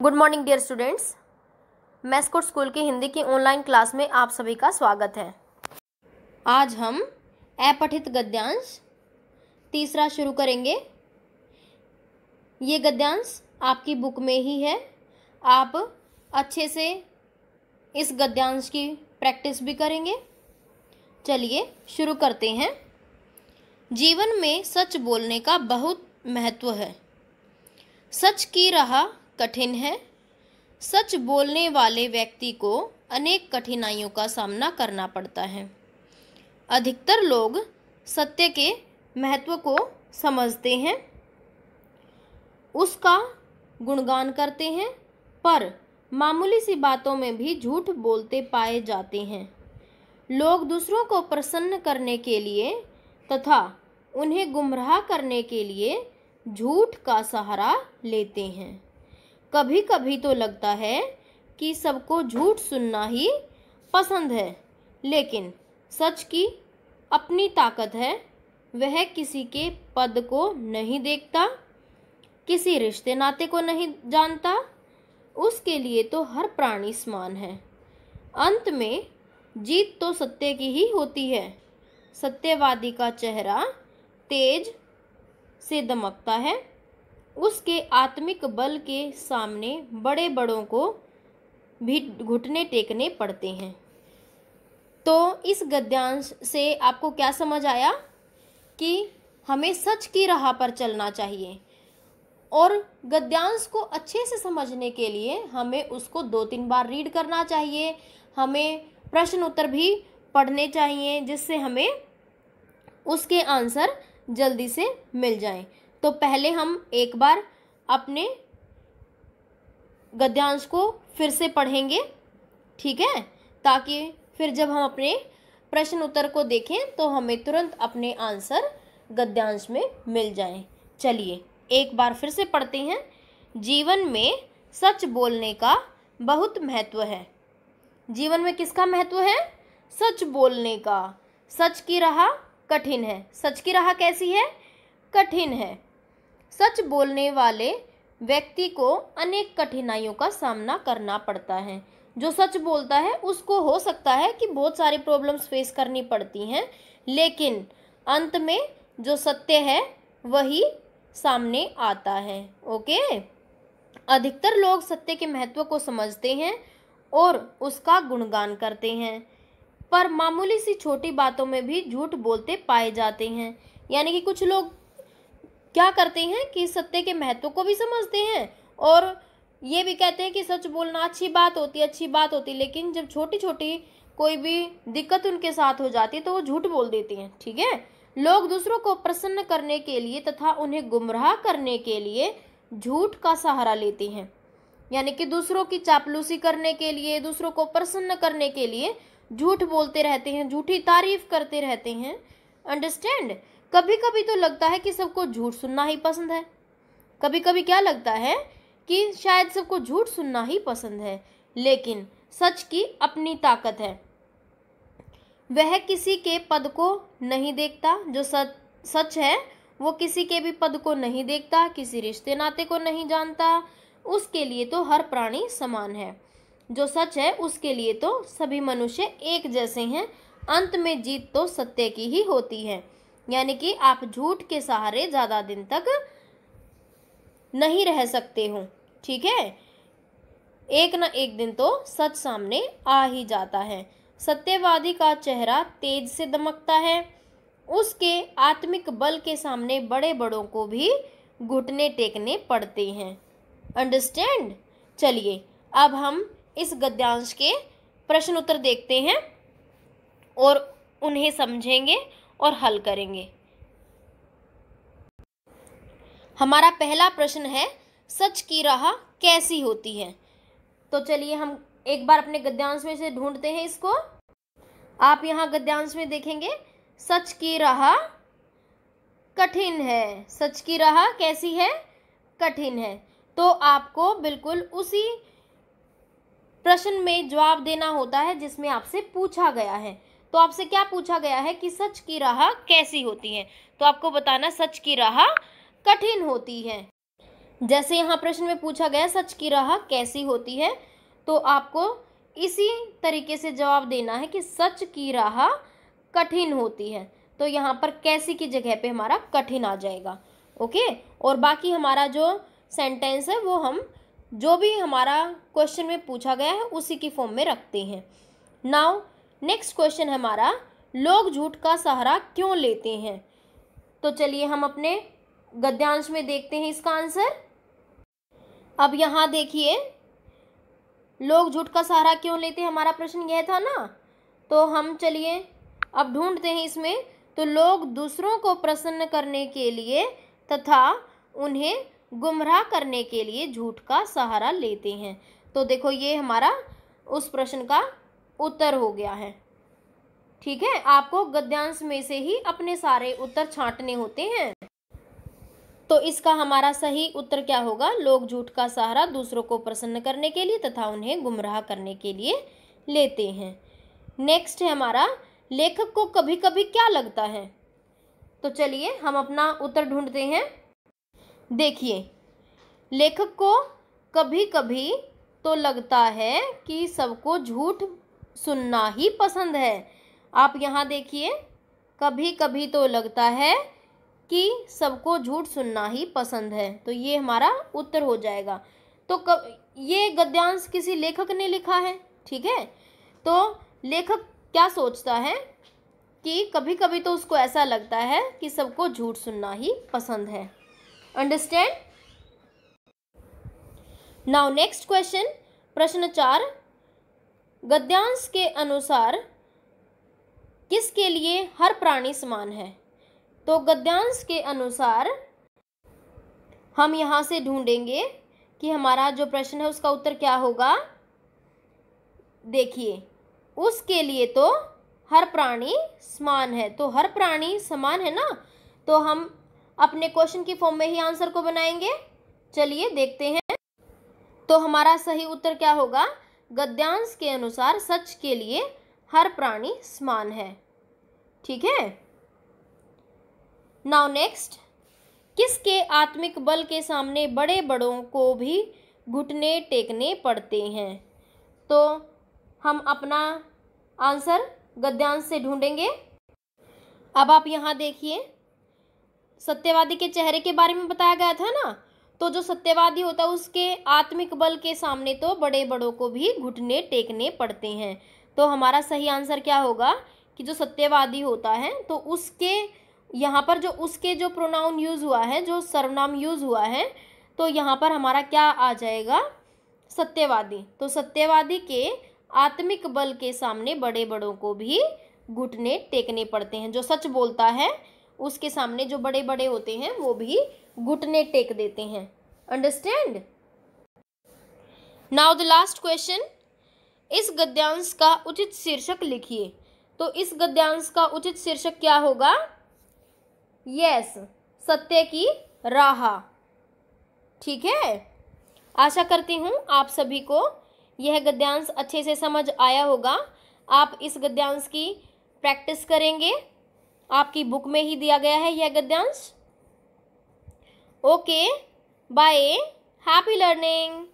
Good morning dear students. Mascot school की हिंदी की online class में आप सभी का स्वागत है। आज हम अपठित गद्यांश तीसरा शुरू करेंगे। ये गद्यांश आपकी बुक में ही है। आप अच्छे से इस गद्यांश की प्रैक्टिस भी करेंगे। चलिए शुरू करते हैं। जीवन में सच बोलने का बहुत महत्व है। सच की राह कठिन है। सच बोलने वाले व्यक्ति को अनेक कठिनाइयों का सामना करना पड़ता है। अधिकतर लोग सत्य के महत्व को समझते हैं, उसका गुणगान करते हैं, पर मामूली सी बातों में भी झूठ बोलते पाए जाते हैं। लोग दूसरों को प्रसन्न करने के लिए तथा उन्हें गुमराह करने के लिए झूठ का सहारा लेते हैं। कभी कभी तो लगता है कि सबको झूठ सुनना ही पसंद है, लेकिन सच की अपनी ताकत है। वह किसी के पद को नहीं देखता, किसी रिश्ते नाते को नहीं जानता, उसके लिए तो हर प्राणी समान है। अंत में जीत तो सत्य की ही होती है। सत्यवादी का चेहरा तेज से दमकता है। उसके आत्मिक बल के सामने बड़े बड़ों को भी घुटने टेकने पड़ते हैं। तो इस गद्यांश से आपको क्या समझ आया कि हमें सच की राह पर चलना चाहिए, और गद्यांश को अच्छे से समझने के लिए हमें उसको 2-3 बार रीड करना चाहिए। हमें प्रश्न उत्तर भी पढ़ने चाहिए, जिससे हमें उसके आंसर जल्दी से मिल जाएं। तो पहले हम एक बार अपने गद्यांश को फिर से पढ़ेंगे, ठीक है, ताकि फिर जब हम अपने प्रश्न उत्तर को देखें तो हमें तुरंत अपने आंसर गद्यांश में मिल जाएं। चलिए एक बार फिर से पढ़ते हैं। जीवन में सच बोलने का बहुत महत्व है। जीवन में किसका महत्व है? सच बोलने का। सच की राह कठिन है। सच की राह कैसी है? कठिन है। सच बोलने वाले व्यक्ति को अनेक कठिनाइयों का सामना करना पड़ता है। जो सच बोलता है उसको हो सकता है कि बहुत सारी प्रॉब्लम्स फेस करनी पड़ती हैं, लेकिन अंत में जो सत्य है वही सामने आता है। ओके। अधिकतर लोग सत्य के महत्व को समझते हैं और उसका गुणगान करते हैं, पर मामूली सी छोटी बातों में भी झूठ बोलते पाए जाते हैं। यानी कि कुछ लोग क्या करते हैं कि सत्य के महत्व को भी समझते हैं और ये भी कहते हैं कि सच बोलना अच्छी बात होती, लेकिन जब छोटी छोटी कोई भी दिक्कत उनके साथ हो जाती है तो वो झूठ बोल देते हैं। ठीक है। लोग दूसरों को प्रसन्न करने के लिए तथा उन्हें गुमराह करने के लिए झूठ का सहारा लेते हैं। यानी कि दूसरों की चापलूसी करने के लिए, दूसरों को प्रसन्न करने के लिए झूठ बोलते रहते हैं, झूठी तारीफ करते रहते हैं। अंडरस्टैंड। कभी कभी तो लगता है कि सबको झूठ सुनना ही पसंद है। कभी कभी क्या लगता है कि शायद सबको झूठ सुनना ही पसंद है, लेकिन सच की अपनी ताकत है। वह किसी के पद को नहीं देखता। जो सच है वो किसी के भी पद को नहीं देखता, किसी रिश्ते नाते को नहीं जानता, उसके लिए तो हर प्राणी समान है। जो सच है उसके लिए तो सभी मनुष्य एक जैसे हैं। अंत में जीत तो सत्य की ही होती है। यानी कि आप झूठ के सहारे ज्यादा दिन तक नहीं रह सकते हो। ठीक है। एक न एक दिन तो सच सामने आ ही जाता है। सत्यवादी का चेहरा तेज से दमकता है। उसके आत्मिक बल के सामने बड़े बड़ों को भी घुटने टेकने पड़ते हैं। अंडरस्टैंड। चलिए अब हम इस गद्यांश के प्रश्न उत्तर देखते हैं और उन्हें समझेंगे और हल करेंगे। हमारा पहला प्रश्न है, सच की राह कैसी होती है? तो चलिए हम एक बार अपने गद्यांश में से ढूंढते हैं इसको। आप यहाँ गद्यांश में देखेंगे, सच की राह कठिन है। सच की राह कैसी है? कठिन है। तो आपको बिल्कुल उसी प्रश्न में जवाब देना होता है जिसमें आपसे पूछा गया है। तो आपसे क्या पूछा गया है कि सच की राह कैसी होती है, तो आपको बताना सच की राह कठिन होती है। जैसे यहाँ प्रश्न में पूछा गया सच की राह कैसी होती है, तो आपको इसी तरीके से जवाब देना है कि सच की राह कठिन होती है। तो यहाँ पर कैसी की जगह पे हमारा कठिन आ जाएगा। ओके, और बाकी हमारा जो सेंटेंस है वो हम जो भी हमारा क्वेश्चन में पूछा गया है उसी की फॉर्म में रखते हैं। नाउ नेक्स्ट क्वेश्चन हमारा, लोग झूठ का सहारा क्यों लेते हैं। तो चलिए हम अपने गद्यांश में देखते हैं इसका आंसर। अब यहाँ देखिए, लोग झूठ का सहारा क्यों लेते हैं, हमारा प्रश्न यह था ना। तो हम चलिए अब ढूंढते हैं इसमें। तो लोग दूसरों को प्रसन्न करने के लिए तथा उन्हें गुमराह करने के लिए झूठ का सहारा लेते हैं। तो देखो ये हमारा उस प्रश्न का उत्तर हो गया है। ठीक है, आपको गद्यांश में से ही अपने सारे उत्तर छांटने होते हैं। तो इसका हमारा सही उत्तर क्या होगा, लोग झूठ का सहारा दूसरों को प्रसन्न करने के लिए तथा उन्हें गुमराह करने के लिए लेते हैं। नेक्स्ट है हमारा, लेखक को कभी कभी क्या लगता है। तो चलिए हम अपना उत्तर ढूंढते हैं। देखिए, लेखक को कभी कभी तो लगता है कि सबको झूठ सुनना ही पसंद है। आप यहाँ देखिए, कभी कभी तो लगता है कि सबको झूठ सुनना ही पसंद है, तो ये हमारा उत्तर हो जाएगा। तो ये गद्यांश किसी लेखक ने लिखा है। ठीक है, तो लेखक क्या सोचता है कि कभी कभी तो उसको ऐसा लगता है कि सबको झूठ सुनना ही पसंद है। अंडरस्टैंड। नाउ नेक्स्ट क्वेश्चन, प्रश्न 4, गद्यांश के अनुसार किसके लिए हर प्राणी समान है। तो गद्यांश के अनुसार हम यहाँ से ढूंढेंगे कि हमारा जो प्रश्न है उसका उत्तर क्या होगा। देखिए, उसके लिए तो हर प्राणी समान है, तो हर प्राणी समान है ना, तो हम अपने क्वेश्चन की फॉर्म में ही आंसर को बनाएंगे। चलिए देखते हैं। तो हमारा सही उत्तर क्या होगा, गद्यांश के अनुसार सच के लिए हर प्राणी समान है। ठीक है। नाउ नेक्स्ट, किसके आत्मिक बल के सामने बड़े बड़ों को भी घुटने टेकने पड़ते हैं। तो हम अपना आंसर गद्यांश से ढूंढेंगे। अब आप यहाँ देखिए, सत्यवादी के चेहरे के बारे में बताया गया था ना। तो जो सत्यवादी होता है उसके आत्मिक बल के सामने तो बड़े बड़ों को भी घुटने टेकने पड़ते हैं। तो हमारा सही आंसर क्या होगा कि जो सत्यवादी होता है तो उसके यहाँ पर जो उसके जो प्रोनाउन यूज़ हुआ है, जो सर्वनाम यूज़ हुआ है, तो यहाँ पर हमारा क्या आ जाएगा, सत्यवादी। तो सत्यवादी के आत्मिक बल के सामने बड़े बड़ों को भी घुटने टेकने पड़ते हैं। जो सच बोलता है उसके सामने जो बड़े बड़े होते हैं वो भी घुटने टेक देते हैं। Understand. Now the last question, इस गद्यांश का उचित शीर्षक लिखिए। तो इस गद्यांश का उचित शीर्षक क्या होगा, यस, सत्य की राह। ठीक है, आशा करती हूँ आप सभी को यह गद्यांश अच्छे से समझ आया होगा। आप इस गद्यांश की प्रैक्टिस करेंगे, आपकी बुक में ही दिया गया है यह गद्यांश। Okay, bye, happy learning.